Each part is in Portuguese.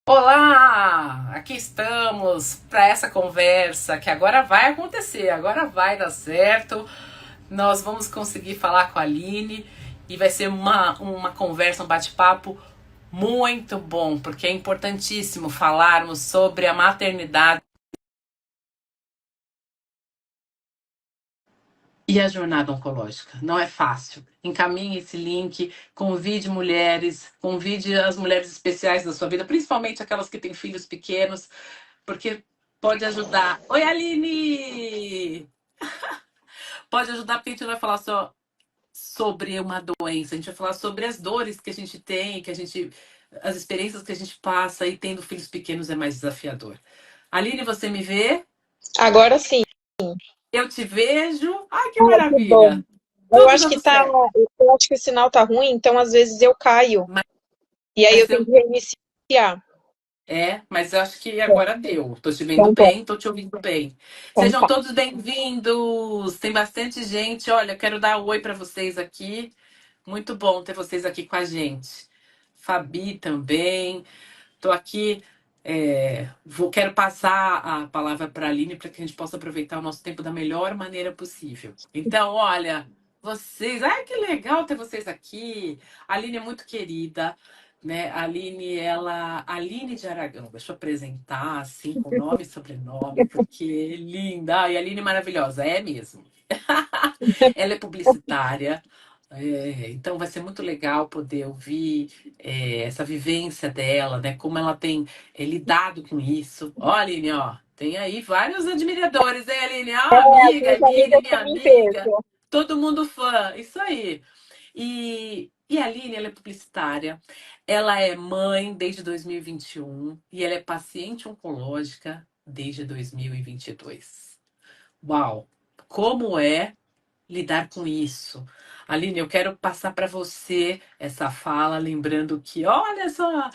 Olá! Aqui estamos para essa conversa que agora vai acontecer, agora vai dar certo. Nós vamos conseguir falar com a Aline e vai ser uma conversa, um bate-papo muito bom, porque é importantíssimo falarmos sobre a maternidade e a jornada oncológica. Não é fácil. Encaminhe esse link, convide mulheres, convide as mulheres especiais da sua vida, principalmente aquelas que têm filhos pequenos, porque pode ajudar. Oi, Aline! Pode ajudar porque a gente não vai falar só sobre uma doença, a gente vai falar sobre as dores que a gente tem, as experiências que a gente passa e tendo filhos pequenos é mais desafiador. Aline, você me vê? Agora sim. Eu te vejo. Ai, que Ai, que bom. maravilha! Eu Tudo acho que dando tá, certo. eu acho que o sinal tá ruim, então às vezes eu caio. E aí eu Mas tenho eu que reiniciar. mas eu acho que agora deu. Tô te vendo Então, tá. bem, tô te ouvindo bem. Então, Sejam tá. todos bem-vindos. Tem bastante gente. Olha, quero dar um oi para vocês aqui. Muito bom ter vocês aqui com a gente. Fabi também. Tô aqui. Quero passar a palavra para a Aline para que a gente possa aproveitar o nosso tempo da melhor maneira possível. Então, olha, vocês. Ai, que legal ter vocês aqui. A Aline é muito querida, né? A Aline, Aline de Aragão. Deixa eu apresentar, assim, com nome e sobrenome, porque é linda. Ai, a Aline é maravilhosa, é mesmo. Ela é publicitária. Então vai ser muito legal poder ouvir essa vivência dela, né? Como ela tem lidado com isso. Ó, Aline, ó, tem aí vários admiradores, hein, Aline? Ó, amiga, As Aline, amigas minha estão em amiga, peso. todo mundo fã, isso aí. E a Aline, ela é publicitária, ela é mãe desde 2021 e ela é paciente oncológica desde 2022. Uau! Como é lidar com isso? Aline, eu quero passar para você essa fala, lembrando que, olha só,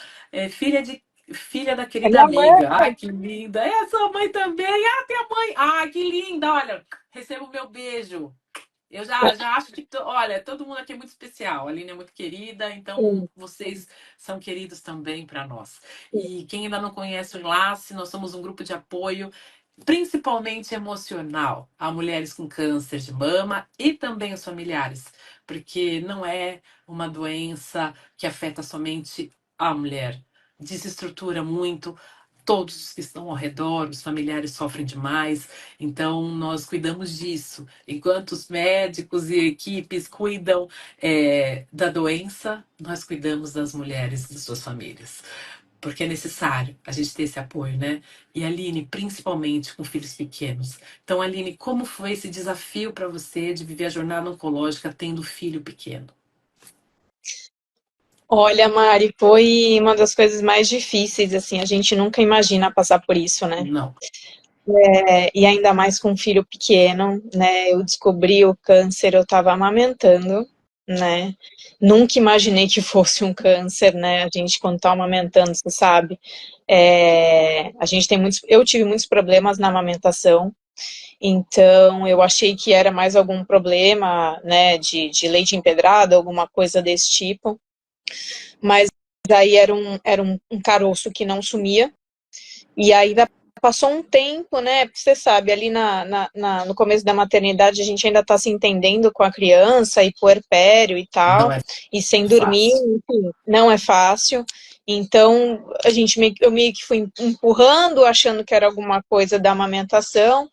filha da É querida minha amiga. Ai, mãe. que linda. É a sua mãe também. Ah, tem a mãe. Ai, que linda. Olha, receba o meu beijo. Eu já acho que, olha, todo mundo aqui é muito especial. A Aline é muito querida, então Sim, vocês são queridos também para nós. sim. E quem ainda não conhece o Enlace, nós somos um grupo de apoio principalmente emocional, a mulheres com câncer de mama e também os familiares, porque não é uma doença que afeta somente a mulher, desestrutura muito. Todos os que estão ao redor, os familiares sofrem demais, então nós cuidamos disso. Enquanto os médicos e equipes cuidam da doença, nós cuidamos das mulheres e de suas famílias porque é necessário a gente ter esse apoio, né? E Aline, principalmente com filhos pequenos. Então, Aline, como foi esse desafio para você de viver a jornada oncológica tendo filho pequeno? Olha, Mari, foi uma das coisas mais difíceis, assim, a gente nunca imagina passar por isso, né? Não. E ainda mais com um filho pequeno, né? Eu descobri o câncer, eu estava amamentando, né? Nunca imaginei que fosse um câncer, né? A gente, quando tá amamentando, você sabe, a gente tem muitos, eu tive muitos problemas na amamentação, então eu achei que era mais algum problema, né, de leite empedrado, alguma coisa desse tipo, mas aí era um caroço que não sumia, e aí passou um tempo, né? Porque você sabe, ali no começo da maternidade a gente ainda está se entendendo com a criança e puerpério e Não tal, é e sem dormir, fácil. enfim, não é fácil. Então eu meio que fui empurrando, achando que era alguma coisa da amamentação,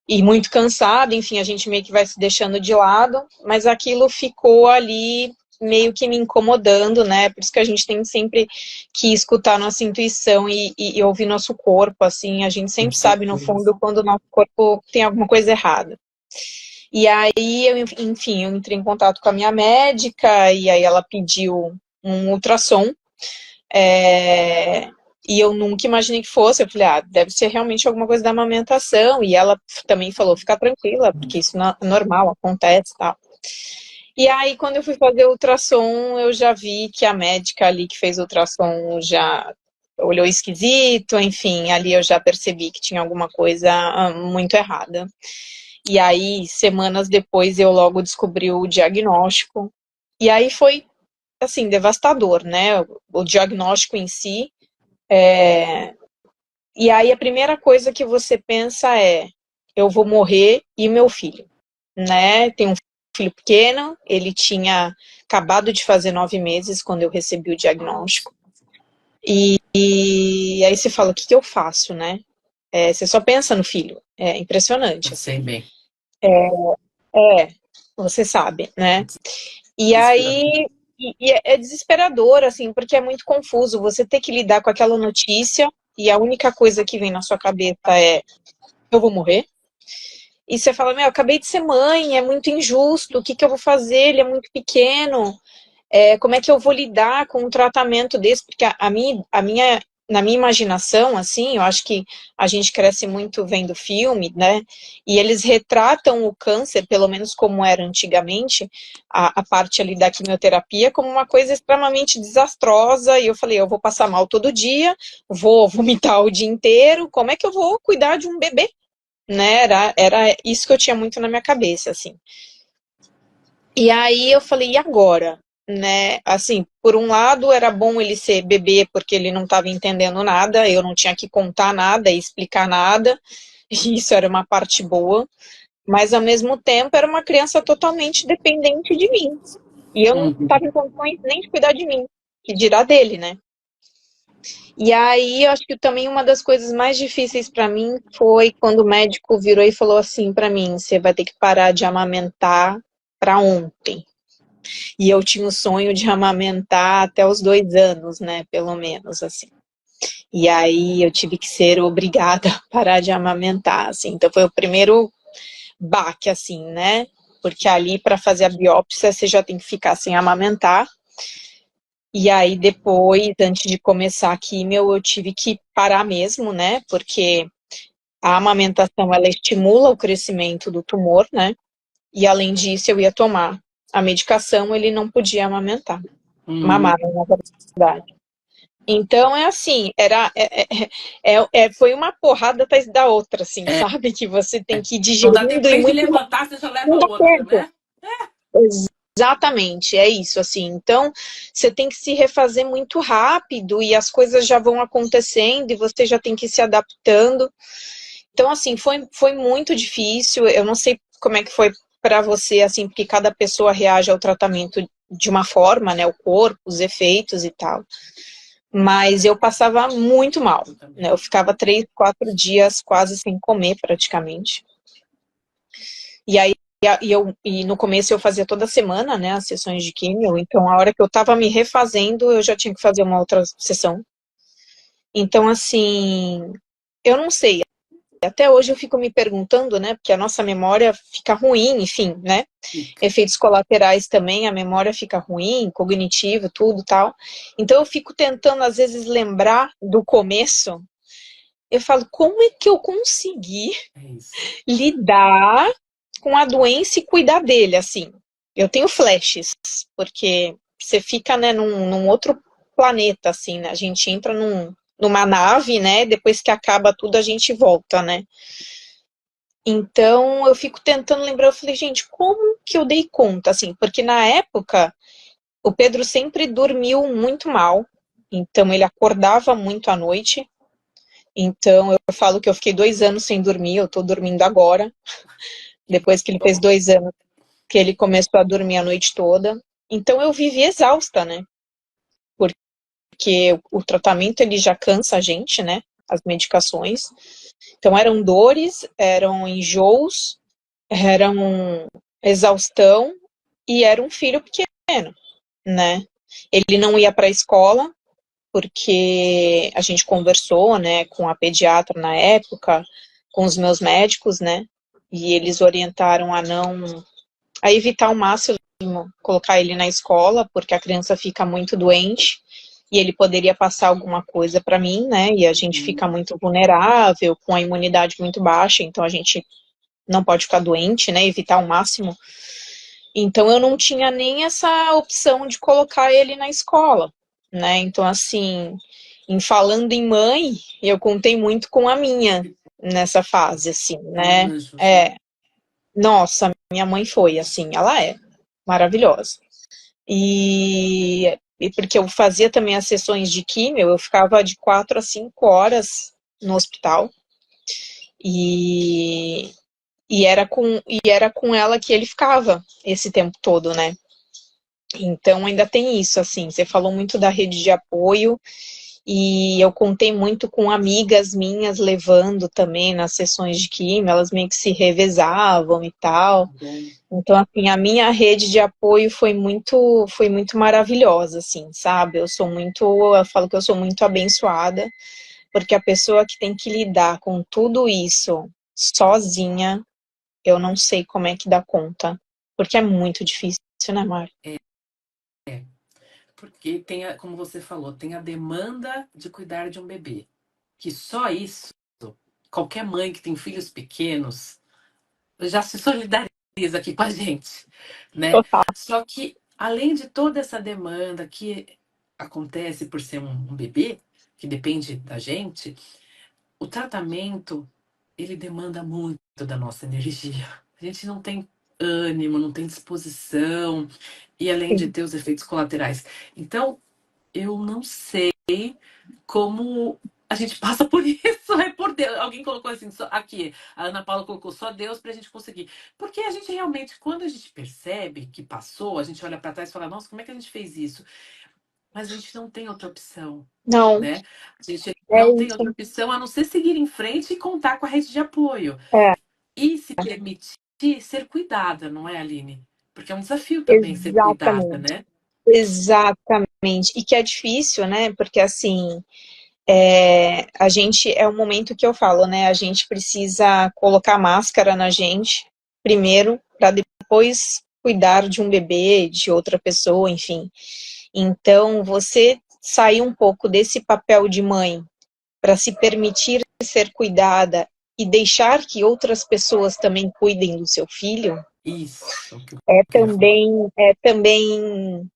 e muito cansada, enfim, a gente meio que vai se deixando de lado, mas aquilo ficou ali meio que me incomodando, né? Por isso que a gente tem sempre que escutar nossa intuição e ouvir nosso corpo, assim, a gente Com sempre sabe no certeza. fundo quando o nosso corpo tem alguma coisa errada. E aí, enfim, eu entrei em contato com a minha médica e aí ela pediu um ultrassom, é, e eu nunca imaginei que fosse. Eu falei, deve ser realmente alguma coisa da amamentação. E ela também falou, fica tranquila, porque isso é normal, acontece e tal. E aí, quando eu fui fazer o ultrassom, eu já vi que a médica ali que fez o ultrassom já olhou esquisito, enfim, ali eu já percebi que tinha alguma coisa muito errada. E aí, semanas depois, eu logo descobri o diagnóstico. E aí foi, assim, devastador, né? O diagnóstico em si, E aí a primeira coisa que você pensa é, eu vou morrer e meu filho, né? Tem um filho pequeno, ele tinha acabado de fazer 9 meses quando eu recebi o diagnóstico. E aí você fala, o que eu faço, né? Você só pensa no filho. É impressionante, Eu assim. sei bem. Você sabe, né? E Desesperador. aí é desesperador, assim, porque é muito confuso. Você ter que lidar com aquela notícia e a única coisa que vem na sua cabeça é eu vou morrer. E você fala, meu, eu acabei de ser mãe, é muito injusto, o que eu vou fazer? Ele é muito pequeno, como é que eu vou lidar com um tratamento desse? Porque na minha imaginação, assim, eu acho que a gente cresce muito vendo filme, né? E eles retratam o câncer, pelo menos como era antigamente, a parte ali da quimioterapia, como uma coisa extremamente desastrosa. E eu falei, eu vou passar mal todo dia, vou vomitar o dia inteiro, como é que eu vou cuidar de um bebê? Né? Era isso que eu tinha muito na minha cabeça, assim. E aí eu falei, e agora? Né? Assim, por um lado era bom ele ser bebê porque ele não estava entendendo nada, eu não tinha que contar nada e explicar nada, e isso era uma parte boa, mas ao mesmo tempo era uma criança totalmente dependente de mim. E eu não Uhum. estava em condições nem de cuidar de mim, que dirá dele, né? E aí, eu acho que também uma das coisas mais difíceis para mim foi quando o médico virou e falou assim para mim: você vai ter que parar de amamentar para ontem. E eu tinha o sonho de amamentar até os 2 anos, né? Pelo menos, assim. E aí eu tive que ser obrigada a parar de amamentar, assim. Então foi o primeiro baque, assim, né? Porque ali para fazer a biópsia você já tem que ficar sem amamentar. E aí depois, antes de começar a químio, eu tive que parar mesmo, né? Porque a amamentação, ela estimula o crescimento do tumor, né? E além disso, eu ia tomar a medicação, ele não podia amamentar. Uhum. Mamar, na verdade. Então, é assim, foi uma porrada atrás da outra, assim, sabe? Que você tem que ir Não dá tempo digerindo e nem de muito levantar, você já leva não dá outra, tempo. né? Exatamente, é isso, assim. Então, você tem que se refazer muito rápido e as coisas já vão acontecendo e você já tem que ir se adaptando. Então, assim, foi muito difícil. Eu não sei como é que foi para você, assim, porque cada pessoa reage ao tratamento de uma forma, né? O corpo, os efeitos e tal. Mas eu passava muito mal, Eu também. né? Eu ficava 3, 4 dias quase sem comer, praticamente. E aí, e no começo eu fazia toda semana, né, as sessões de químio, então a hora que eu tava me refazendo, eu já tinha que fazer uma outra sessão. Então, assim, eu não sei, até hoje eu fico me perguntando, né, porque a nossa memória fica ruim, enfim, né, Fica. efeitos colaterais também, a memória fica ruim, cognitivo, tudo tal. Então eu fico tentando, às vezes, lembrar do começo, eu falo, como é que eu consegui É isso. lidar com a doença e cuidar dele, assim. Eu tenho flashes, porque você fica, né, num outro planeta, assim, né? A gente entra numa nave, né? Depois que acaba tudo, a gente volta, né? Então, eu fico tentando lembrar, eu falei, gente, como que eu dei conta, assim? Porque na época, o Pedro sempre dormiu muito mal, então ele acordava muito à noite, então eu falo que eu fiquei 2 anos sem dormir, eu tô dormindo agora, depois que ele fez Bom, 2 anos que ele começou a dormir a noite toda. Então eu vivi exausta, né? Porque o tratamento ele já cansa a gente, né? As medicações. Então eram dores, eram enjoos, eram exaustão e era um filho pequeno, né? Ele não ia para a escola porque a gente conversou, né, com a pediatra na época, com os meus médicos, né? E eles orientaram a evitar ao máximo colocar ele na escola, porque a criança fica muito doente e ele poderia passar alguma coisa para mim, né? E a gente fica muito vulnerável, com a imunidade muito baixa, então a gente não pode ficar doente, né? Evitar ao máximo. Então eu não tinha nem essa opção de colocar ele na escola, né? Então, assim, em falando em mãe, eu contei muito com a minha nessa fase, assim, ela né? não é justa. Nossa, minha mãe foi, assim, ela é maravilhosa. E E porque eu fazia também as sessões de químio, eu ficava de 4 a 5 horas no hospital, e, e era com ela que ele ficava esse tempo todo, né? Então ainda tem isso, assim, você falou muito da rede de apoio, e eu contei muito com amigas minhas levando também nas sessões de químio, elas meio que se revezavam e tal. Bom, Então, assim, a minha rede de apoio foi muito maravilhosa, assim, sabe? Eu falo que eu sou muito abençoada, porque a pessoa que tem que lidar com tudo isso sozinha, eu não sei como é que dá conta, porque é muito difícil, né, Mar? porque tem, como você falou, tem a demanda de cuidar de um bebê. Que só isso, qualquer mãe que tem filhos pequenos já se solidariza aqui com a gente, né? Total. Só que, além de toda essa demanda que acontece por ser um bebê, que depende da gente, o tratamento, ele demanda muito da nossa energia. A gente não tem ânimo, não tem disposição, e além de Sim. ter os efeitos colaterais. Então, eu não sei como a gente passa por isso, é por Deus. Alguém colocou assim, aqui, a Ana Paula colocou só Deus pra gente conseguir. Porque a gente realmente, quando a gente percebe que passou, a gente olha pra trás e fala, nossa, como é que a gente fez isso? Mas a gente não tem outra opção, Não, né? A gente é não tem outra isso. opção a não ser seguir em frente e contar com a rede de apoio. É, E se permitir ser cuidada, não é, Aline? Porque é um desafio também ser cuidada, exatamente. né? Exatamente. E que é difícil, né? Porque assim, a gente é um momento que eu falo, né? A gente precisa colocar máscara na gente primeiro, para depois cuidar de um bebê, de outra pessoa, enfim. Então, você sair um pouco desse papel de mãe para se permitir ser cuidada e deixar que outras pessoas também cuidem do seu filho, Isso que eu é queria falar. também, é também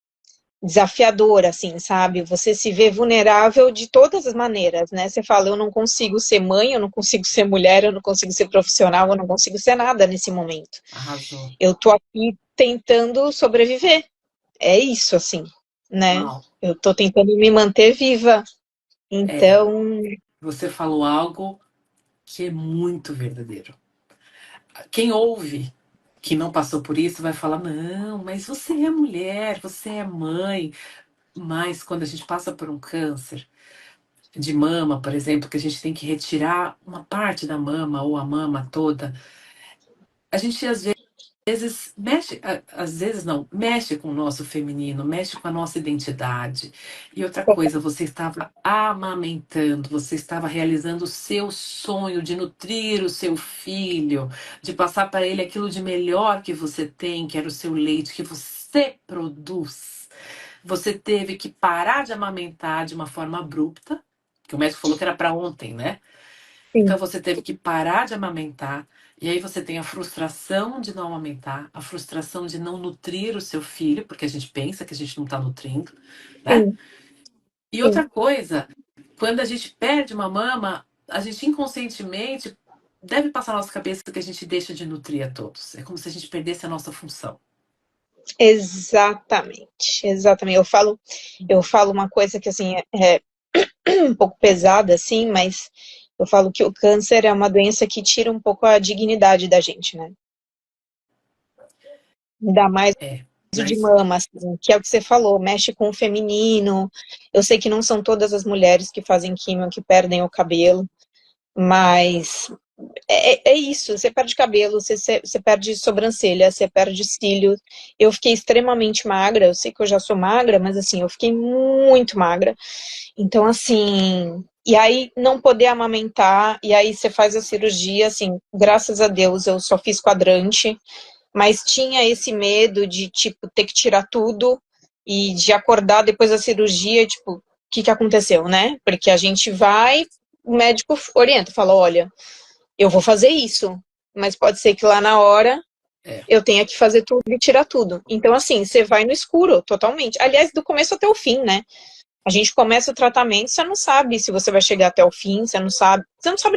desafiador, assim, sabe? Você se vê vulnerável de todas as maneiras, né? Você fala, eu não consigo ser mãe, eu não consigo ser mulher, eu não consigo ser profissional, eu não consigo ser nada nesse momento. Arrasou. Eu tô aqui tentando sobreviver. É isso, assim, né? Uau. Eu tô tentando me manter viva. É, Então, você falou algo que é muito verdadeiro. Quem ouve que não passou por isso vai falar: não, mas você é mulher, você é mãe. Mas quando a gente passa por um câncer de mama, por exemplo, que a gente tem que retirar uma parte da mama ou a mama toda, a gente às vezes mexe, às vezes não, mexe com o nosso feminino, mexe com a nossa identidade. E outra coisa, você estava amamentando, você estava realizando o seu sonho de nutrir o seu filho, de passar para ele aquilo de melhor que você tem, que era o seu leite, que você produz. Você teve que parar de amamentar de uma forma abrupta, que o médico falou que era para ontem, né? sim, Então você teve que parar de amamentar, e aí você tem a frustração de não amamentar, a frustração de não nutrir o seu filho, porque a gente pensa que a gente não está nutrindo, né? sim, E sim. outra coisa, quando a gente perde uma mama, a gente inconscientemente deve passar na nossa cabeça que a gente deixa de nutrir a todos. É como se a gente perdesse a nossa função. Exatamente, exatamente. Eu falo uma coisa que assim é um pouco pesada, assim, mas eu falo que o câncer é uma doença que tira um pouco a dignidade da gente, né? Ainda mais É, o de mas mama, assim, que é o que você falou, mexe com o feminino. Eu sei que não são todas as mulheres que fazem químio que perdem o cabelo, mas é isso, você perde cabelo, você perde sobrancelha, você perde cílios. Eu fiquei extremamente magra, eu sei que eu já sou magra, mas assim, eu fiquei muito magra. Então, assim, e aí não poder amamentar, e aí você faz a cirurgia, assim, graças a Deus eu só fiz quadrante, mas tinha esse medo de, tipo, ter que tirar tudo e de acordar depois da cirurgia, tipo, o que que aconteceu, né? Porque a gente vai, o médico orienta, fala, olha, eu vou fazer isso, mas pode ser que lá na hora é, eu tenha que fazer tudo e tirar tudo. Então, assim, você vai no escuro, totalmente. Aliás, do começo até o fim, né? A gente começa o tratamento, você não sabe se você vai chegar até o fim, você não sabe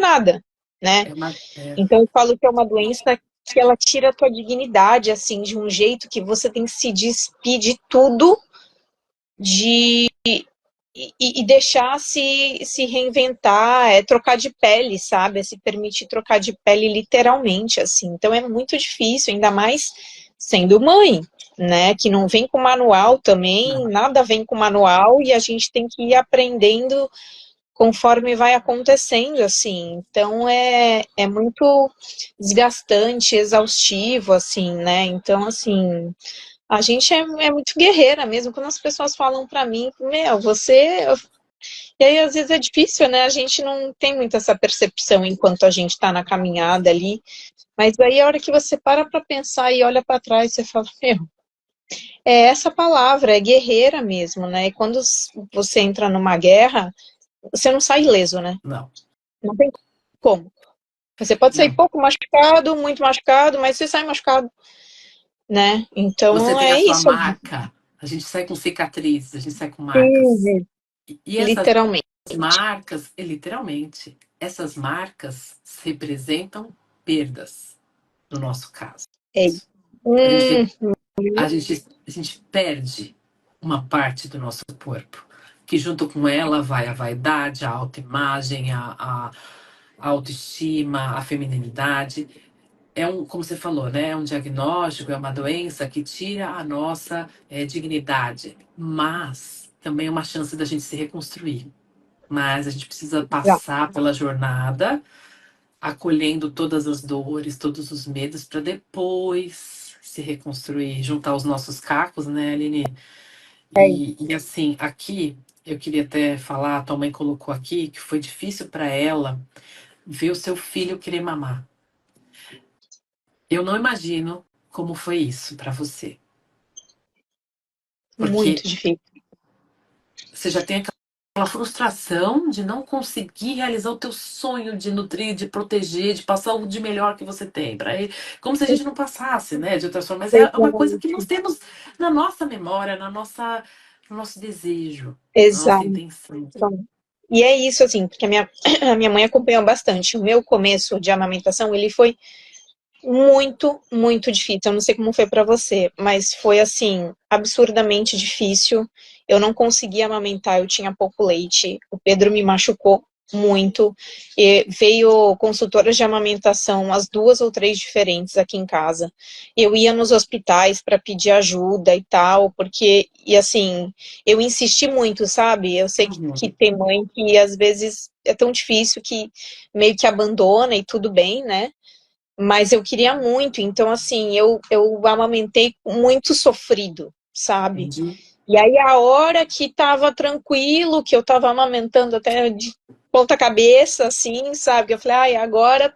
nada, né? é uma. É, Então eu falo que é uma doença que ela tira a tua dignidade, assim, de um jeito que você tem que se despir de tudo de e deixar se reinventar, trocar de pele, sabe? Se permitir trocar de pele literalmente, assim. Então é muito difícil, ainda mais sendo mãe, né? Que não vem com manual também, Não. nada vem com manual e a gente tem que ir aprendendo conforme vai acontecendo, assim. Então é muito desgastante, exaustivo, assim, né? Então, assim, a gente é muito guerreira mesmo. Quando as pessoas falam pra mim, meu, você. E aí, às vezes, é difícil, né? A gente não tem muito essa percepção enquanto a gente tá na caminhada ali. Mas aí, a hora que você para pra pensar e olha pra trás, você fala, meu, é essa palavra, é guerreira mesmo, né? E quando você entra numa guerra, você não sai ileso, né? Não. Não tem como. Você pode sair Não. pouco machucado, muito machucado, mas você sai machucado, né? Você Então tem a é sua isso. marca. A gente sai com cicatrizes, a gente sai com marcas. Sim, E essas literalmente. marcas, literalmente, essas marcas representam perdas, no nosso caso. É. A gente, Hum, a gente perde uma parte do nosso corpo, que junto com ela vai a vaidade, a autoimagem, a autoestima, a feminilidade. É um, como você falou, né? É um diagnóstico, é uma doença que tira a nossa dignidade, mas também é uma chance da gente se reconstruir. Mas a gente precisa passar pela jornada, acolhendo todas as dores, todos os medos, para depois se reconstruir, juntar os nossos cacos, né, Aline? E assim, aqui, eu queria até falar, a tua mãe colocou aqui que foi difícil para ela ver o seu filho querer mamar. Eu não imagino como foi isso para você, muito porque difícil. você já tem aquela frustração de não conseguir realizar o teu sonho de nutrir, de proteger, de passar o de melhor que você tem para ele, como se a gente não passasse, né, de outra forma. Mas é uma coisa que nós temos na nossa memória, no nosso desejo, na nossa Exato. intenção. E é isso, assim, porque a minha mãe acompanhou bastante. O meu começo de amamentação, ele foi muito, muito difícil. Eu não sei como foi para você, mas foi, assim, absurdamente difícil. Eu não conseguia amamentar, eu tinha pouco leite. O Pedro me machucou muito. E veio consultoras de amamentação, as duas ou três diferentes aqui em casa. Eu ia nos hospitais para pedir ajuda e tal, porque, e assim, eu insisti muito, sabe? Eu sei que Uhum. tem mãe que às vezes é tão difícil que meio que abandona e tudo bem, né? Mas eu queria muito, então assim, eu amamentei muito sofrido, sabe? Entendi. E aí a hora que tava tranquilo, que eu tava amamentando até de ponta cabeça, assim, sabe? Eu falei, ai, agora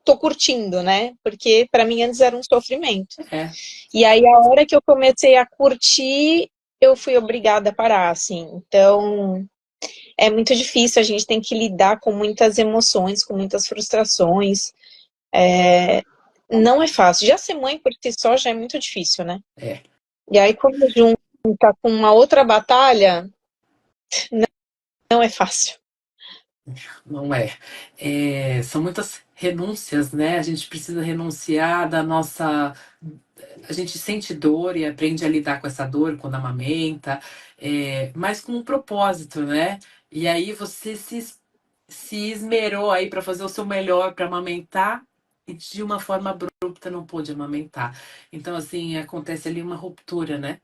tô curtindo, né? Porque para mim antes era um sofrimento. É, E aí a hora que eu comecei a curtir, eu fui obrigada a parar, assim. Então, é muito difícil, a gente tem que lidar com muitas emoções, com muitas frustrações. Não é fácil. Já ser mãe por si só já é muito difícil, né? é. E aí, quando junta com uma outra batalha, não é fácil. Não é. É, são muitas renúncias, né? A gente precisa renunciar da nossa. A gente sente dor e aprende a lidar com essa dor quando amamenta, mas com um propósito, né? E aí você se esmerou aí para fazer o seu melhor para amamentar e de uma forma abrupta não pôde amamentar. Então, assim, acontece ali uma ruptura, né?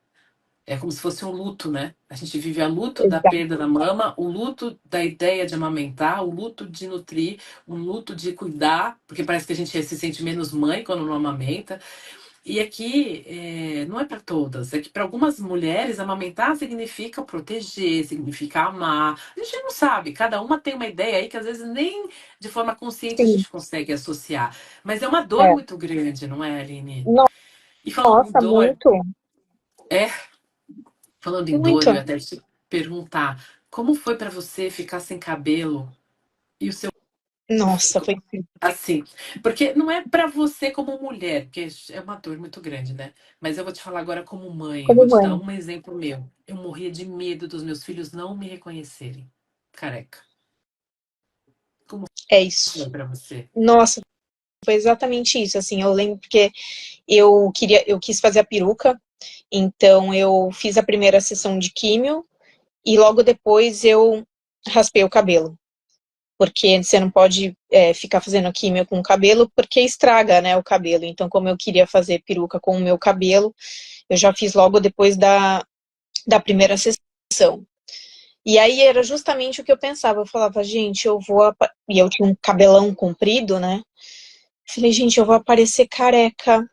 É como se fosse um luto, né? A gente vive a luto da Exato. perda da mama, o luto da ideia de amamentar, o luto de nutrir, um luto de cuidar, porque parece que a gente se sente menos mãe quando não amamenta. E aqui não é para todas, é que para algumas mulheres amamentar significa proteger, significa amar. A gente não sabe, cada uma tem uma ideia aí que às vezes nem de forma consciente a Sim, gente consegue associar. Mas é uma dor é. muito grande, não é, Aline? E falando em Nossa, dor, muito, é falando em dor, eu muito. ia até te perguntar, como foi para você ficar sem cabelo e o seu Nossa, foi assim, porque não é para você como mulher, porque é uma dor muito grande, né? Mas eu vou te falar agora como mãe, eu como vou te dar mãe. um exemplo meu. Eu morria de medo dos meus filhos não me reconhecerem careca. Como É foi isso. para você? Nossa, foi exatamente isso. Assim, eu lembro porque eu quis fazer a peruca Então, eu fiz a primeira sessão de químio e logo depois eu raspei o cabelo. Porque você não pode ficar fazendo químio com o cabelo, porque estraga, né, o cabelo. Então, como eu queria fazer peruca com o meu cabelo, eu já fiz logo depois da primeira sessão. E aí era justamente o que eu pensava. Eu falava, gente, eu vou. E eu tinha um cabelão comprido, né? Falei, gente, eu vou aparecer careca.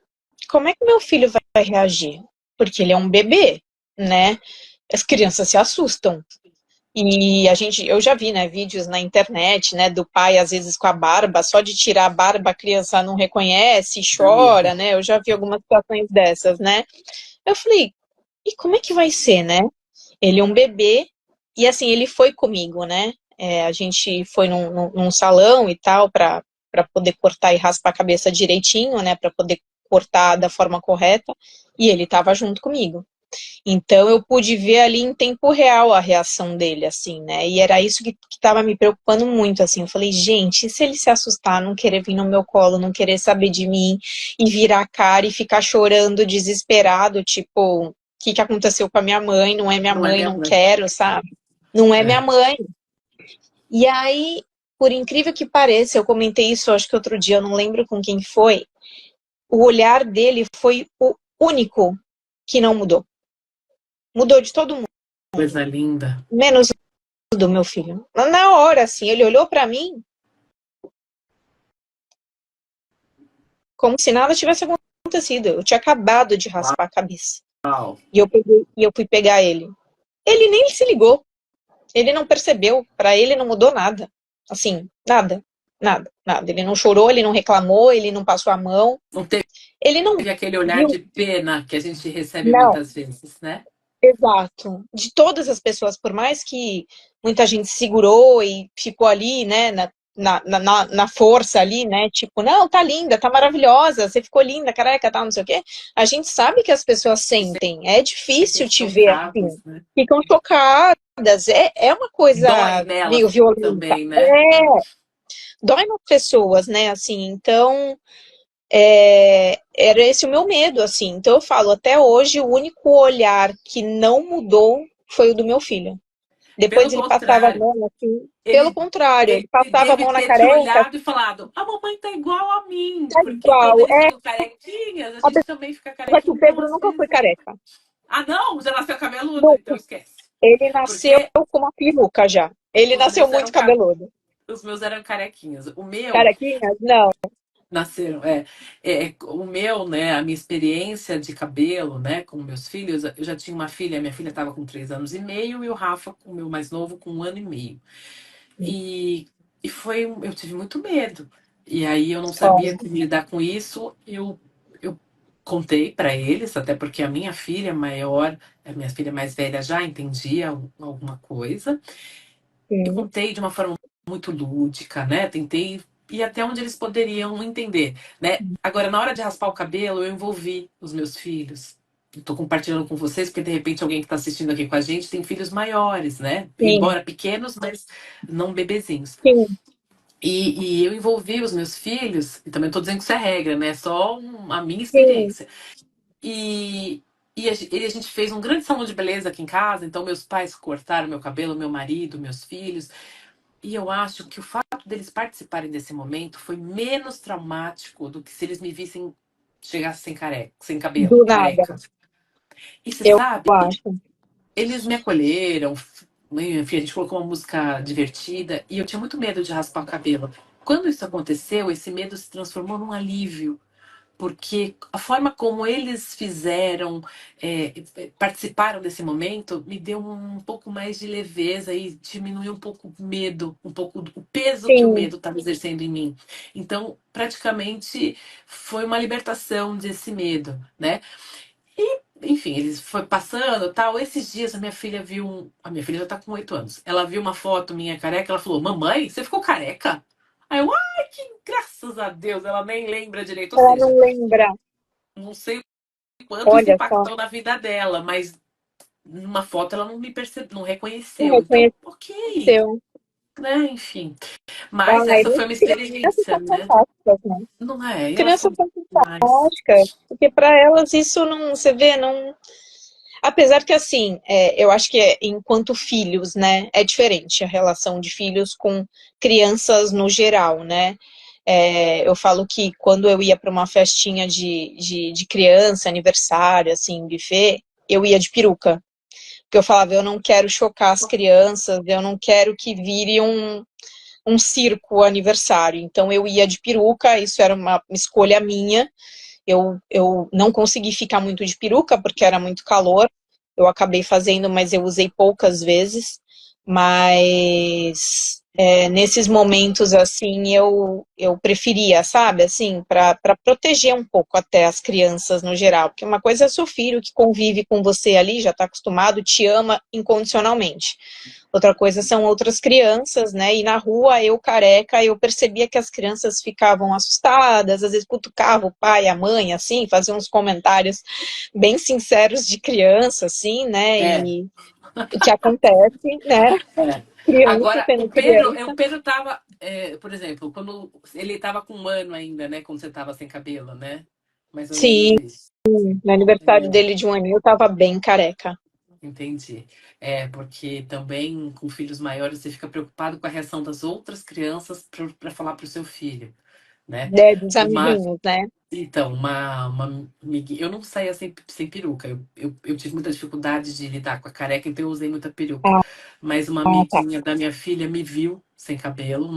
Como é que meu filho vai reagir? Porque ele é um bebê, né? As crianças se assustam. E eu já vi, né, vídeos na internet, né, do pai às vezes com a barba, só de tirar a barba a criança não reconhece, Dá medo. chora, né? Eu já vi algumas situações dessas, né? Eu falei, e como é que vai ser, né? Ele é um bebê e assim ele foi comigo, né? A gente foi num salão e tal para poder cortar e raspar a cabeça direitinho, né? Para poder cortar da forma correta e ele estava junto comigo. Então eu pude ver ali em tempo real a reação dele, assim, né? E era isso que estava me preocupando muito, assim. Eu falei, gente, e se ele se assustar, não querer vir no meu colo, não querer saber de mim, e virar a cara e ficar chorando, desesperado, tipo, o que aconteceu com a minha mãe? Não é minha Não é mãe, minha não mãe. quero, sabe? Não é minha É. mãe. E aí, por incrível que pareça, eu comentei isso, acho que outro dia, eu não lembro com quem foi. O olhar dele foi o único que não mudou. Mudou de todo Coisa mundo, linda. menos do meu filho. Na hora, assim, ele olhou para mim como se nada tivesse acontecido. Eu tinha acabado de raspar a cabeça. Uau. E eu fui pegar ele. Ele nem se ligou. Ele não percebeu. Para ele não mudou nada. Assim, nada. Nada, nada. Ele não chorou, ele não reclamou, ele não passou a mão. Não teve Ele não aquele olhar viu. de pena que a gente recebe Não, muitas vezes, né? exato. De todas as pessoas, por mais que muita gente segurou e ficou ali, né, na força ali, né, tipo, não, tá linda, tá maravilhosa, você ficou linda, careca, tal, não sei o quê, a gente sabe que as pessoas sentem, é difícil Sentem te ver assim, chocados, né? ficam chocadas, é uma Dói coisa meio nelas violenta, também, né? dói nas pessoas, né, assim, então era esse o meu medo, assim. Então eu falo, até hoje o único olhar que não mudou foi o do meu filho. Pelo Depois ele passava a contrário, mão assim, pelo ele, contrário, ele ele passava a deve mão na ter te careca, olhado e falado: a mamãe tá igual a mim. tá Porque quando igual. eles ficam carequinhas, a gente também fica Apesar que o carequinha, então Pedro às nunca foi vezes. careca. Ah, não? Já nasceu cabeludo? Então Nunca. esquece. Ele nasceu Porque com uma peruca já. Ele os nasceu meus muito eram, cabeludo. os meus eram carequinhas. O meu Carequinhas? Não. nasceram, o meu, né, a minha experiência de cabelo, né, com meus filhos, eu já tinha uma filha, minha filha estava com 3 anos e meio e o Rafa, o meu mais novo, com 1 ano e meio. E, eu tive muito medo. E aí eu não sabia como lidar com isso. Eu contei para eles, até porque a minha filha maior, a minha filha mais velha já entendia alguma coisa. Eu Sim, contei de uma forma muito lúdica, né? Tentei ir até onde eles poderiam entender, né? Agora, na hora de raspar o cabelo, eu envolvi os meus filhos. Estou compartilhando com vocês, porque de repente alguém que está assistindo aqui com a gente tem filhos maiores, né? sim, Embora pequenos, mas não bebezinhos. sim, E eu envolvi os meus filhos, e também estou dizendo que isso é regra, né? Só a minha sim, experiência. E, a gente fez um grande salão de beleza aqui em casa, então meus pais cortaram meu cabelo, meu marido, meus filhos. E eu acho que o fato deles participarem desse momento foi menos traumático do que se eles me vissem chegar sem careca, sem cabelo, do nada, careca. E você eu sabe, acho. eles me acolheram, enfim, a gente colocou uma música divertida e eu tinha muito medo de raspar o cabelo. Quando isso aconteceu, esse medo se transformou num alívio, porque a forma como eles fizeram, participaram desse momento, me deu um pouco mais de leveza e diminuiu um pouco o medo, um pouco o peso que o Sim, medo estava exercendo em mim. Então, praticamente, foi uma libertação desse medo, né? E, enfim, eles foi passando tal. Esses dias a minha filha viu a minha filha já tá com 8 anos. Ela viu uma foto minha careca, ela falou: Mamãe, você ficou careca? Aí eu, ai, que graças a Deus, ela nem lembra direito. Ou ela seja, não lembra. não sei quanto isso Olha só, impactou na vida dela, mas numa foto ela não me percebeu, não não reconheceu. Então, ok. reconheceu. né, enfim. Mas Ai, essa foi uma crianças experiência, são né? fantásticas, né? Não é? E elas Crianças são são demais. fantásticas, porque para elas isso não, você vê, não. Apesar que assim, eu acho que enquanto filhos, né, é diferente a relação de filhos com crianças no geral, né? Eu falo que quando eu ia para uma festinha de criança, aniversário, assim, buffet, eu ia de peruca. Porque eu falava, eu não quero chocar as crianças, eu não quero que vire um circo aniversário. Então eu ia de peruca, isso era uma escolha minha. Eu não consegui ficar muito de peruca porque era muito calor. Eu acabei fazendo, mas eu usei poucas vezes. Mas nesses momentos assim eu preferia, sabe, assim, para proteger um pouco até as crianças no geral, porque uma coisa é seu filho que convive com você ali, já está acostumado, te ama incondicionalmente. Outra coisa são outras crianças, né? E na rua, eu careca, eu percebia que as crianças ficavam assustadas, às vezes cutucavam o pai, a mãe, assim, faziam uns comentários bem sinceros de criança, assim, né? É, E o que acontece, né? é. Criança Agora, sendo criança. O Pedro tava, por exemplo, quando ele tava com 1 ano ainda, né? Quando você tava sem cabelo, né? Mais ou menos Sim, isso. no aniversário É, dele de 1 aninho, eu tava bem careca, entendi. É, porque também com filhos maiores você fica preocupado com a reação das outras crianças para falar para o seu filho, né? né? Dos Uma, amiguinhos, né? então, eu não saía sem peruca. Eu tive muita dificuldade de lidar com a careca, então eu usei muita peruca. Ah, Mas uma tá. amiguinha da minha filha me viu sem cabelo,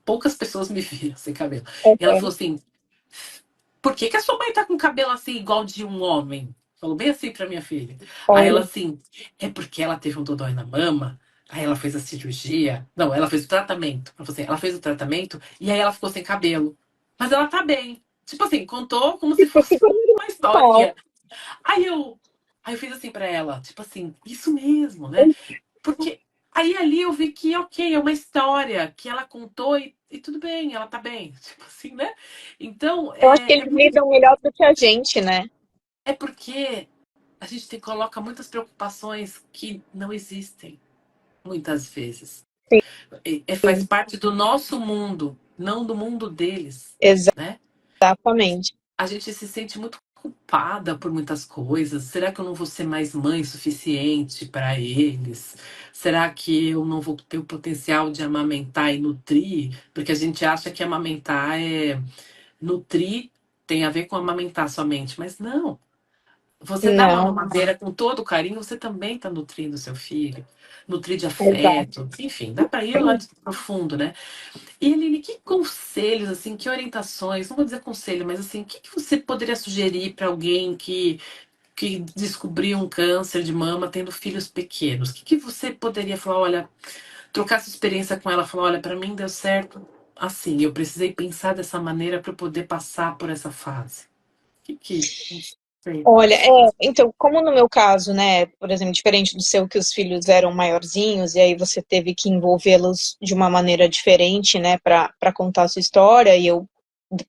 poucas pessoas me viram sem cabelo. E ela Uhum. falou assim: por que que a sua mãe tá com cabelo assim, igual de um homem? Falou bem assim pra minha filha. Aí ela Olha, assim, é porque ela teve um dodói na mama, aí ela fez a cirurgia. Não, ela fez o tratamento. Ela falou assim, ela fez o tratamento e aí ela ficou sem cabelo. Mas ela tá bem. Tipo assim, contou como se tipo, fosse super uma normal. historinha. Aí eu, aí eu fiz assim pra ela, tipo assim, isso mesmo, né? Porque aí ali eu vi que, ok, é uma história que ela contou e tudo bem, ela tá bem. Tipo assim, né? Então, Eu acho que é eles muito. lidam melhor do que a gente, né? É porque a gente coloca muitas preocupações que não existem, muitas vezes. Faz Sim, parte do nosso mundo, não do mundo deles, né? exatamente. A gente se sente muito culpada por muitas coisas. Será que eu não vou ser mais mãe suficiente para eles? Será que eu não vou ter o potencial de amamentar e nutrir? Porque a gente acha que amamentar é nutrir tem a ver com amamentar somente, mas não. Você dá uma Não, mamadeira com todo o carinho, você também está nutrindo seu filho, nutrir de exato. afeto, enfim, dá para ir lá de profundo, né? E Eline, que conselhos, assim, que orientações, não vou dizer conselho, mas assim, o que você poderia sugerir para alguém que descobriu um câncer de mama tendo filhos pequenos? O que você poderia falar, olha, trocar essa experiência com ela, falar, olha, para mim deu certo assim, eu precisei pensar dessa maneira para eu poder passar por essa fase. Não sei. Olha, então, como no meu caso, né, por exemplo, diferente do seu, que os filhos eram maiorzinhos, e aí você teve que envolvê-los de uma maneira diferente, né, para contar a sua história, e eu,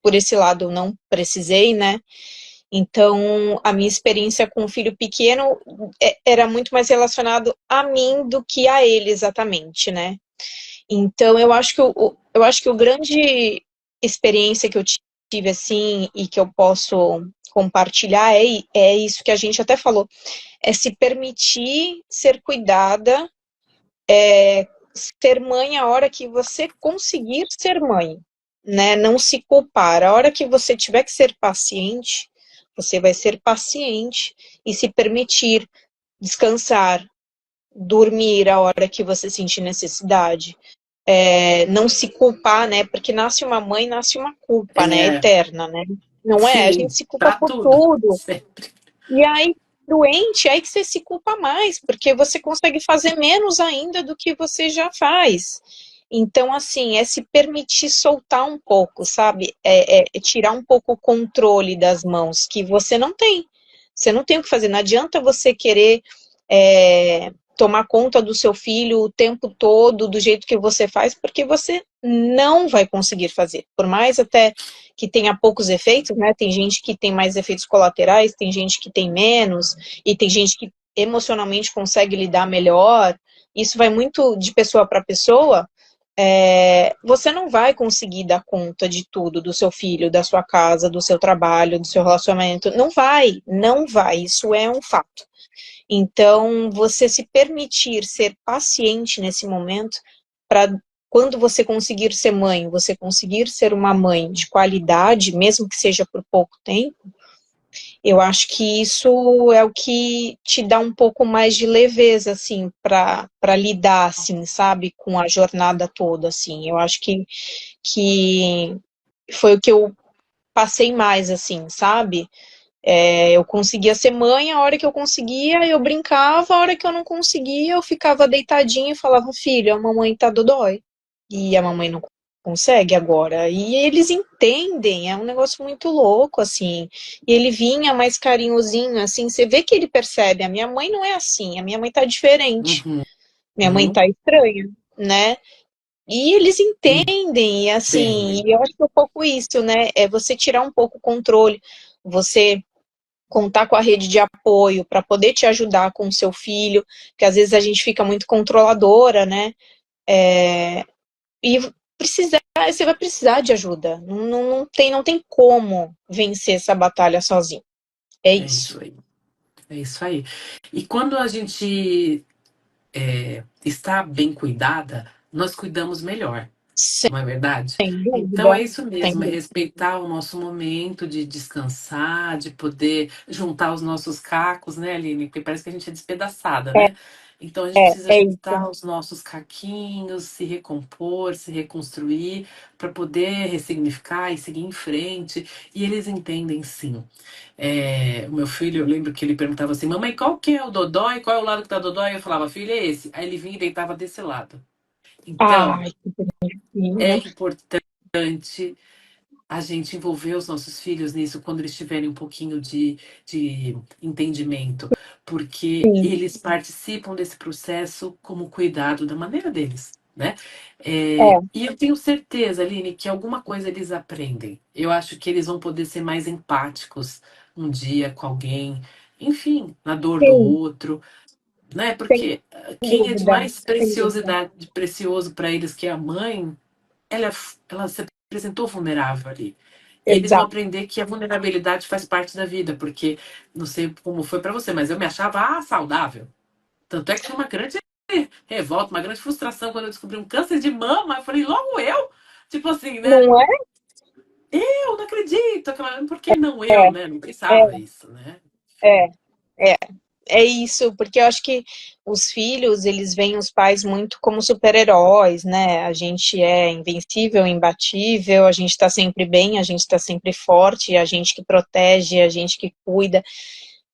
por esse lado, eu não precisei, né, então a minha experiência com o filho pequeno era muito mais relacionado a mim do que a ele exatamente, né. Então, eu acho que o grande experiência que eu tive, assim, e que eu posso compartilhar é isso que a gente até falou, é se permitir ser cuidada, ser mãe a hora que você conseguir ser mãe, né? Não se culpar. A hora que você tiver que ser paciente, você vai ser paciente e se permitir descansar, dormir a hora que você sentir necessidade. Não se culpar, né? Porque nasce uma mãe, nasce uma culpa, né? É, Eterna, né? Não é? A gente sim, se culpa para por tudo. tudo. Sempre. E aí, doente, aí que você se culpa mais, porque você consegue fazer menos ainda do que você já faz. Então, assim, é se permitir soltar um pouco, sabe? É tirar um pouco o controle das mãos, que você não tem. Você não tem o que fazer. Não adianta você querer tomar conta do seu filho o tempo todo, do jeito que você faz, porque você não vai conseguir fazer. Por mais até que tenha poucos efeitos, né? Tem gente que tem mais efeitos colaterais, tem gente que tem menos, e tem gente que emocionalmente consegue lidar melhor. isso vai muito de pessoa para pessoa, você não vai conseguir dar conta de tudo, do seu filho, da sua casa, do seu trabalho, do seu relacionamento. Não vai, não vai. Isso é um fato. Então, você se permitir ser paciente nesse momento, para quando você conseguir ser mãe, você conseguir ser uma mãe de qualidade, mesmo que seja por pouco tempo, eu acho que isso é o que te dá um pouco mais de leveza, assim, para lidar, assim, sabe, com a jornada toda, assim. Eu acho que foi o que eu passei mais, assim, sabe? Eu conseguia ser mãe a hora que eu conseguia, eu brincava, a hora que eu não conseguia, eu ficava deitadinha e falava, filho, a mamãe tá dodói. E a mamãe não consegue agora. E eles entendem, é um negócio muito louco, assim. E ele vinha mais carinhosinho, assim, você vê que ele percebe, a minha mãe não é assim, a minha mãe tá diferente, Uhum. minha mãe Uhum. tá estranha, né? E eles entendem, e assim, Entendem. e eu acho que é um pouco isso, né? É você tirar um pouco o controle, você contar com a rede de apoio para poder te ajudar com o seu filho, que às vezes a gente fica muito controladora, né? E você vai precisar de ajuda. Não tem como vencer essa batalha sozinho. É É isso. isso aí. É isso aí. E quando a gente está bem cuidada, nós cuidamos melhor. Sem Não é verdade? Então dúvida. é isso Sem mesmo, é dúvida. respeitar o nosso momento de descansar, de poder juntar os nossos cacos, né, Aline? Porque parece que a gente é despedaçada, É, né? Então a gente precisa é isso. juntar os nossos caquinhos, se recompor, se reconstruir, para poder ressignificar e seguir em frente. E eles entendem sim. O meu filho, eu lembro que ele perguntava assim: mamãe, qual que é o dodói? Qual é o lado que tá dodói? Eu falava, filho, é esse. Aí ele vinha e deitava desse lado. Então, Ai, que bonitinho. é importante a gente envolver os nossos filhos nisso quando eles tiverem um pouquinho de entendimento, porque Sim, eles participam desse processo como cuidado da maneira deles, né? é, E eu tenho certeza, Aline, que alguma coisa eles aprendem. Eu acho que eles vão poder ser mais empáticos um dia com alguém, enfim, na dor do sim, outro, né? sem Porque quem é de dúvida. mais Sem dúvida. preciosidade, de precioso para eles, que é a mãe, ela se apresentou vulnerável ali. E eles vão Exato. aprender que a vulnerabilidade faz parte da vida, porque não sei como foi para você, mas eu me achava saudável. Tanto é que foi uma grande revolta, uma grande frustração quando eu descobri um câncer de mama. Eu falei, logo eu? Tipo assim, né? Não é? Eu não acredito. Por que não É, eu, né? Não pensava isso, né? é, Enfim, é. É isso, porque eu acho que os filhos, eles veem os pais muito como super-heróis, né? A gente é invencível, imbatível, a gente tá sempre bem, a gente tá sempre forte, a gente que protege, a gente que cuida.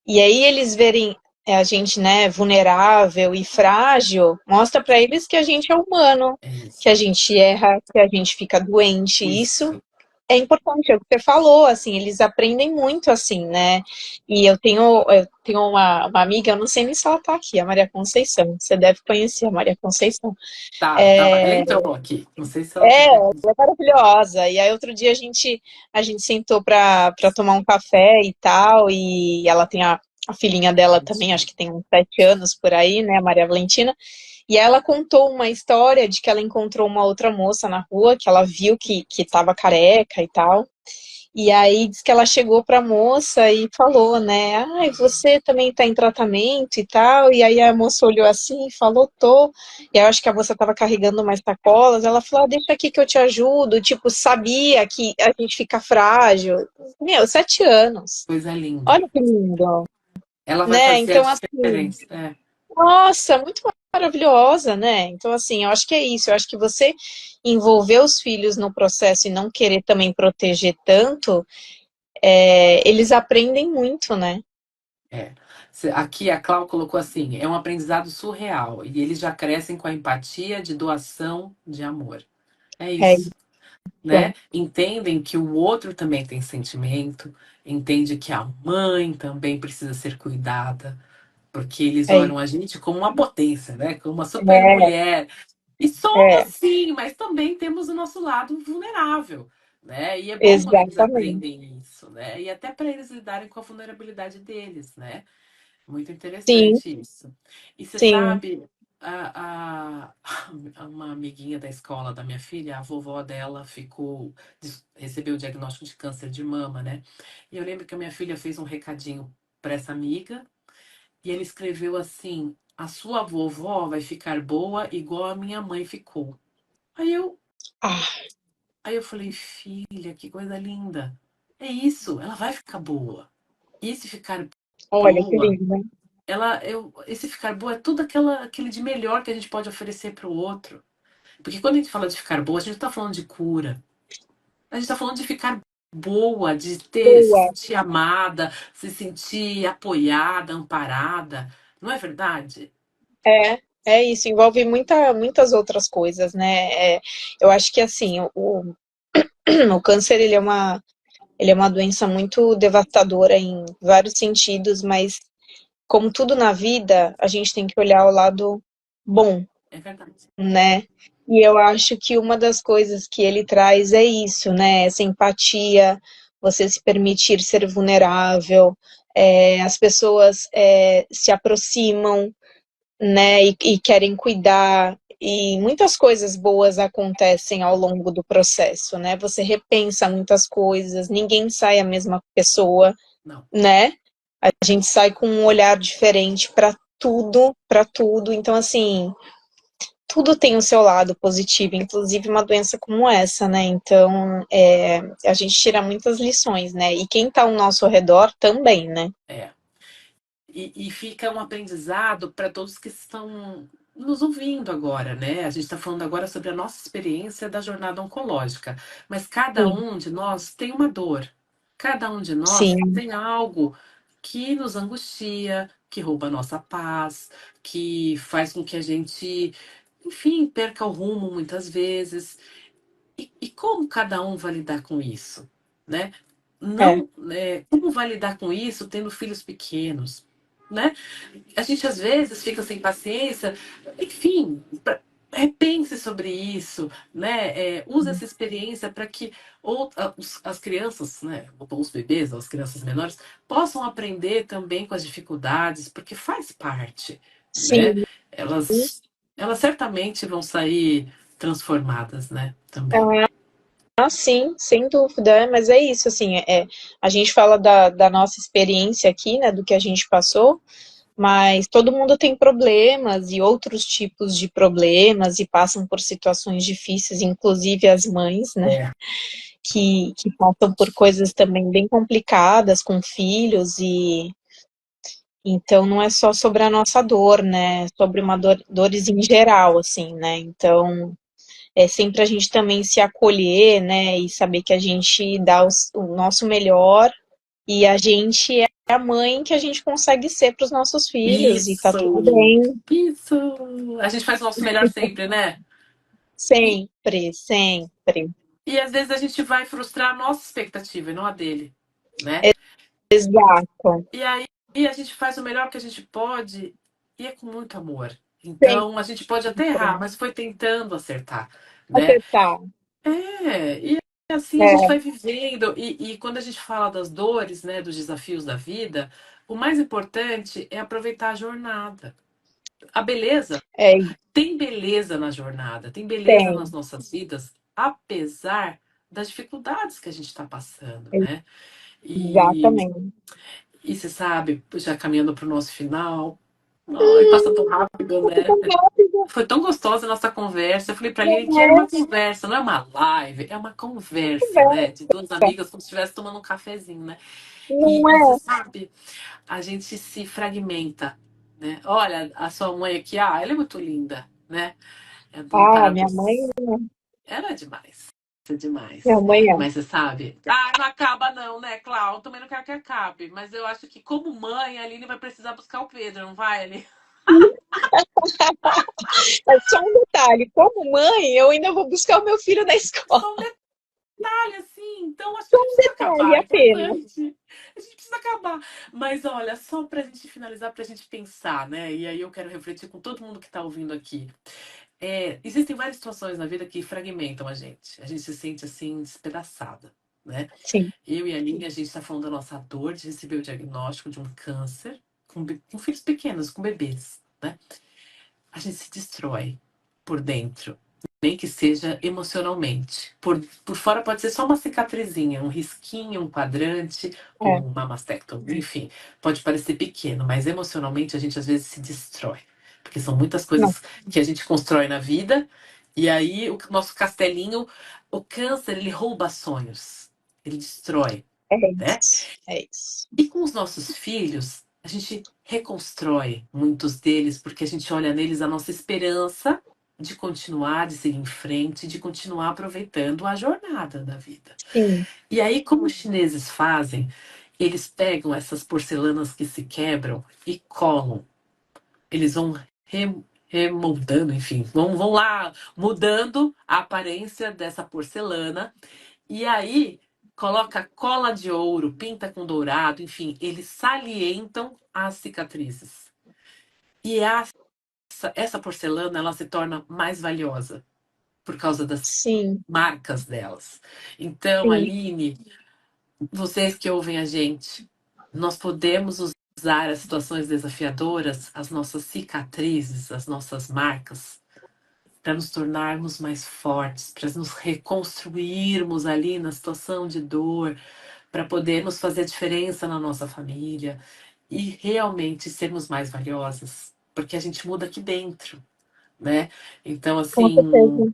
E aí eles verem a gente, né, vulnerável e frágil, mostra para eles que a gente é humano, é que a isso. gente erra, que a gente fica doente. Isso Isso. é importante, é o que você falou, assim, eles aprendem muito assim, né? E eu tenho uma amiga, eu não sei nem se ela tá aqui, a Maria Conceição. Você deve conhecer a Maria Conceição. Ela É, entrou aqui. Não sei se ela ficou ela aqui. é maravilhosa. E aí outro dia a gente sentou para tomar um café e tal, e ela tem a filhinha dela também, acho que tem uns 7 anos por aí, né, a Maria Valentina. E ela contou uma história de que ela encontrou uma outra moça na rua, que ela viu que tava careca e tal. E aí diz que ela chegou para a moça e falou, né? Ai, você também está em tratamento e tal. E aí a moça olhou assim e falou, tô. E aí eu acho que a moça estava carregando umas sacolas. Ela falou, deixa aqui que eu te ajudo. Tipo, sabia que a gente fica frágil. Meu, 7 anos. Coisa linda. Olha que lindo, Ela vai né? fazer a Então, assim, diferença. É. nossa, muito maravilhosa, né? Então, assim, eu acho que é isso. Eu acho que você envolver os filhos no processo e não querer também proteger tanto, eles aprendem muito, né? É. Aqui a Clau colocou assim: é um aprendizado surreal e eles já crescem com a empatia de doação de amor. É É isso, isso. né? Entendem que o outro também tem sentimento, entende que a mãe também precisa ser cuidada, porque eles É olham isso. a gente como uma potência, né? Como uma super mulher. E somos É, sim, mas também temos o nosso lado vulnerável. Né? E é bom quando eles exatamente. aprendem isso, né? E até para eles lidarem com a vulnerabilidade deles, né? Muito Sim, interessante isso. E você sim. sabe, a, uma amiguinha da escola da minha filha, a vovó dela recebeu o diagnóstico de câncer de mama, né? E eu lembro que a minha filha fez um recadinho para essa amiga e ele escreveu assim: a sua vovó vai ficar boa igual a minha mãe ficou. Aí eu, Ah, aí eu falei, filha, que coisa linda. É isso, ela vai ficar boa. E se ficar olha que boa, lindo. esse ficar boa é tudo aquele de melhor que a gente pode oferecer para o outro. Porque quando a gente fala de ficar boa, a gente não está falando de cura. A gente está falando de ficar boa, se Boa. sentir amada, se sentir apoiada, amparada. Não é verdade? É isso, envolve muitas outras coisas, né? Eu acho que assim, o câncer ele é uma doença muito devastadora em vários sentidos, mas como tudo na vida, a gente tem que olhar o lado bom, É verdade. né? E eu acho que uma das coisas que ele traz é isso, né? Essa empatia, você se permitir ser vulnerável, as pessoas se aproximam, né? E querem cuidar. E muitas coisas boas acontecem ao longo do processo, né? Você repensa muitas coisas, ninguém sai a mesma pessoa, Não. né? A gente sai com um olhar diferente para tudo, para tudo. Então, assim, tudo tem o seu lado positivo, inclusive uma doença como essa, né? Então, a gente tira muitas lições, né? E quem está ao nosso redor também, né? É. E fica um aprendizado para todos que estão nos ouvindo agora, né? A gente está falando agora sobre a nossa experiência da jornada oncológica, mas cada Sim, um de nós tem uma dor, cada um de nós sim, tem algo que nos angustia, que rouba a nossa paz, que faz com que a gente, enfim, perca o rumo muitas vezes. E como cada um vai lidar com isso, né? é, Não, como vai lidar com isso tendo filhos pequenos, né? A gente às vezes fica sem paciência, enfim, repense sobre isso, né? Use essa experiência para que as crianças, né? Os bebês, as crianças menores, possam aprender também com as dificuldades, porque faz parte, né? sim. Elas certamente vão sair transformadas, né? Também. Ah, sim, sem dúvida, mas é isso, assim, a gente fala da nossa experiência aqui, né, do que a gente passou, mas todo mundo tem problemas e outros tipos de problemas e passam por situações difíceis, inclusive as mães, né, É, que passam por coisas também bem complicadas com filhos e então não é só sobre a nossa dor, né, sobre uma dores em geral, assim, né, então é sempre a gente também se acolher, né, e saber que a gente dá o nosso melhor e a gente é a mãe que a gente consegue ser para os nossos filhos e tá tudo isso! bem, Isso! A gente faz o nosso melhor sempre, né? E, sempre, sempre. e às vezes a gente vai frustrar a nossa expectativa e não a dele, né? Exato. E aí a gente faz o melhor que a gente pode e é com muito amor. Sempre Então a gente pode até errar, mas foi tentando acertar, né? acertar. E assim a gente É, vai vivendo. E quando a gente fala das dores, né, dos desafios da vida, o mais importante é aproveitar a jornada. A beleza, é, tem beleza na jornada, tem beleza nas tem, nossas vidas, apesar das dificuldades que a gente está passando, né? E, exatamente. e você sabe, já caminhando para o nosso final, ai, passa tão rápido, né? Foi tão gostosa a nossa conversa. Eu falei pra Lili que era uma conversa, não é uma live, é uma conversa, né? De duas amigas, como se estivesse tomando um cafezinho, né? Não E você é? sabe, a gente se fragmenta, né? Olha, a sua mãe aqui, ela é muito linda, né? É do Ah, minha mãe, Parados. Ela é demais. É minha demais. mãe é. Mas você sabe? Ah, não acaba não, né, Clau? Eu também não quero que acabe. Mas eu acho que como mãe, a Aline vai precisar buscar o Pedro, não vai, Aline? É só um detalhe, como mãe, eu ainda vou buscar o meu filho na escola. Só um detalhe, assim. Então, acho que Só a gente um precisa detalhe acabar. É apenas. importante. A gente precisa acabar. Mas olha, só pra gente finalizar, pra gente pensar, né? E aí eu quero refletir com todo mundo que tá ouvindo aqui. Existem várias situações na vida que fragmentam a gente. A gente se sente assim, despedaçada, né? Sim, Eu e a Aline, a gente está falando da nossa dor de receber o diagnóstico de um câncer com filhos pequenos, com bebês, né? a gente se destrói por dentro, nem que seja emocionalmente. Por fora pode ser só uma cicatrizinha, um risquinho, um quadrante, ou É, uma mastectomia, enfim, pode parecer pequeno, mas emocionalmente a gente às vezes se destrói. Porque são muitas não, coisas que a gente constrói na vida, e aí o nosso castelinho, o câncer, ele rouba sonhos, ele destrói, é né? isso, é isso. E com os nossos filhos, a gente reconstrói muitos deles, porque a gente olha neles a nossa esperança de continuar, de seguir em frente, de continuar aproveitando a jornada da vida. Sim, E aí, como os chineses fazem, eles pegam essas porcelanas que se quebram e colam. Eles vão remoldando, enfim, vão lá mudando a aparência dessa porcelana e aí coloca cola de ouro, pinta com dourado, enfim, eles salientam as cicatrizes. E essa porcelana ela se torna mais valiosa por causa das sim, marcas delas. Então, sim. Aline, vocês que ouvem a gente, nós podemos usar as situações desafiadoras, as nossas cicatrizes, as nossas marcas, para nos tornarmos mais fortes, para nos reconstruirmos ali na situação de dor, para podermos fazer a diferença na nossa família e realmente sermos mais valiosas, porque a gente muda aqui dentro, né? Então, Com assim, certeza.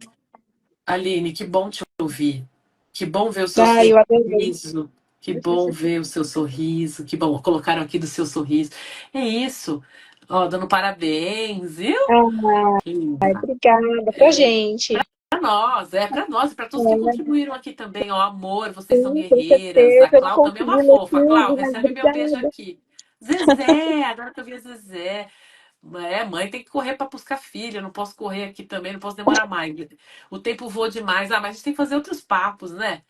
Aline, que bom te ouvir, que bom ver o seu Ah, eu adorei. sorriso, que bom ver o seu sorriso, que bom, colocaram aqui do seu sorriso. É isso, ó, dando parabéns, viu? Ah, Linda. obrigada pra gente. Para nós, e para todos que É, contribuíram aqui também, ó, amor, vocês são sim, com guerreiras. A certeza. Eu não Clau também é consegui uma ler fofa. Clau, tudo, mas recebe meu beijo obrigada. aqui. Zezé, agora que eu vi a Zezé. É, mãe tem que correr para buscar filho, eu não posso correr aqui também, não posso demorar mais. O tempo voa demais. Ah, mas a gente tem que fazer outros papos, né?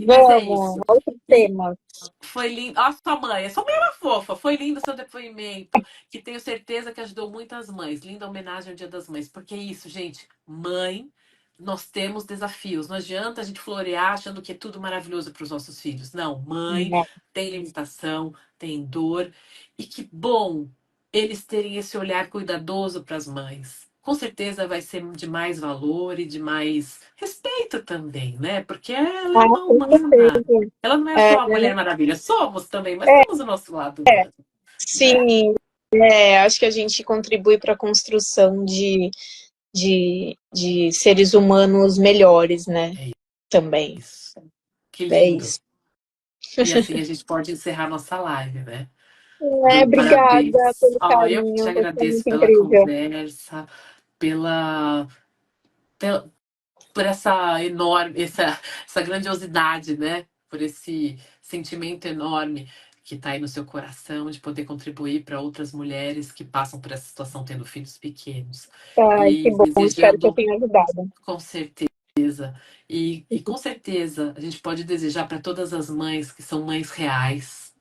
Mas é Vamos, isso. outro E tema. foi lindo. Ó, sua mãe é uma fofa. Foi lindo o seu depoimento, que tenho certeza que ajudou muitas mães. Linda homenagem ao Dia das Mães. Porque é isso, gente. Mãe, nós temos desafios. Não adianta a gente florear achando que é tudo maravilhoso para os nossos filhos. Não, mãe É, tem limitação, tem dor. E que bom eles terem esse olhar cuidadoso para as mães. Com certeza vai ser de mais valor e de mais respeito também, né? Porque ela é ah, uma com humana. certeza. Ela não é É, só a Mulher Maravilha, somos também, mas é, temos o nosso lado humano, né? sim, acho que a gente contribui para a construção de seres humanos melhores, né? É Também. isso. Que É lindo. isso. E assim a gente pode encerrar nossa live, né? É, Dando obrigada parabéns. pelo Ó, eu que te carinho, você é agradeço muito pela incrível. conversa, pela, pela por essa enorme, essa grandiosidade, né? Por esse sentimento enorme que está aí no seu coração de poder contribuir para outras mulheres que passam por essa situação tendo filhos pequenos. Ai, que E bom, espero que eu desejando tenha ajudado. com certeza. E com certeza a gente pode desejar para todas as mães que são mães reais,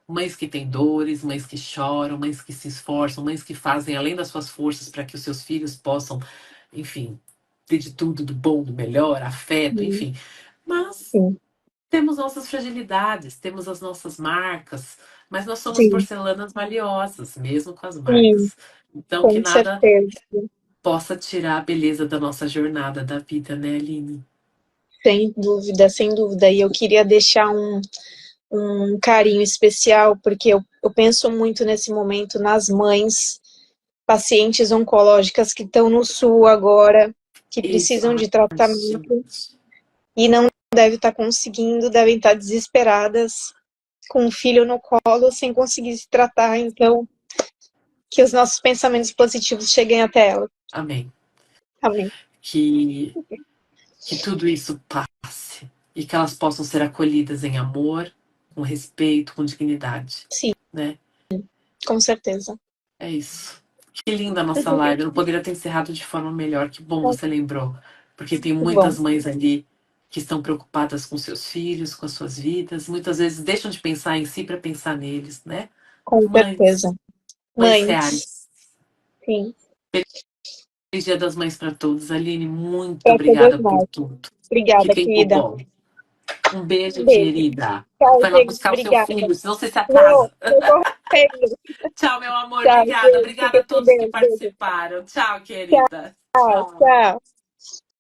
mães que têm dores, mães que choram, mães que se esforçam, mães que fazem além das suas forças para que os seus filhos possam, enfim, ter de tudo, do bom, do melhor, afeto, Sim, enfim. Mas sim, temos nossas fragilidades, temos as nossas marcas, mas nós somos sim, porcelanas valiosas, mesmo com as sim, marcas. Então, que com nada certeza. possa tirar a beleza da nossa jornada da vida, né, Aline? Sem dúvida, sem dúvida. E eu queria deixar um carinho especial, porque eu penso muito nesse momento nas mães pacientes oncológicas que estão no SUS agora, que Isso, precisam ai, de tratamento gente. e não devem estar conseguindo, devem estar desesperadas com o filho no colo sem conseguir se tratar. Então, que os nossos pensamentos positivos cheguem até ela. Amém. Amém. Que, que tudo isso passe e que elas possam ser acolhidas em amor, com respeito, com dignidade, Sim, né? com certeza. É isso. Que linda a nossa live. Eu não poderia ter encerrado de forma melhor. Que bom você lembrou. Porque tem Que bom, muitas mães ali que estão preocupadas com seus filhos, com as suas vidas. Muitas vezes deixam de pensar em si para pensar neles, né? com certeza. Mães, mães Mães, reais. sim, Feliz Dia das Mães para todos. Aline, muito para todas obrigada por nós. tudo. Que Obrigada, tempo querida. bom. Um beijo, Um beijo. querida. Tchau, Vai lá gente. buscar o seu Obrigada. filho, senão você se Vou, atrasa. vou Beijo. Tchau, meu amor. Tchau, Obrigada. beijo. Obrigada Fica a com todos que Deus. Beijo. participaram. Tchau, querida. Tchau, Tchau. tchau.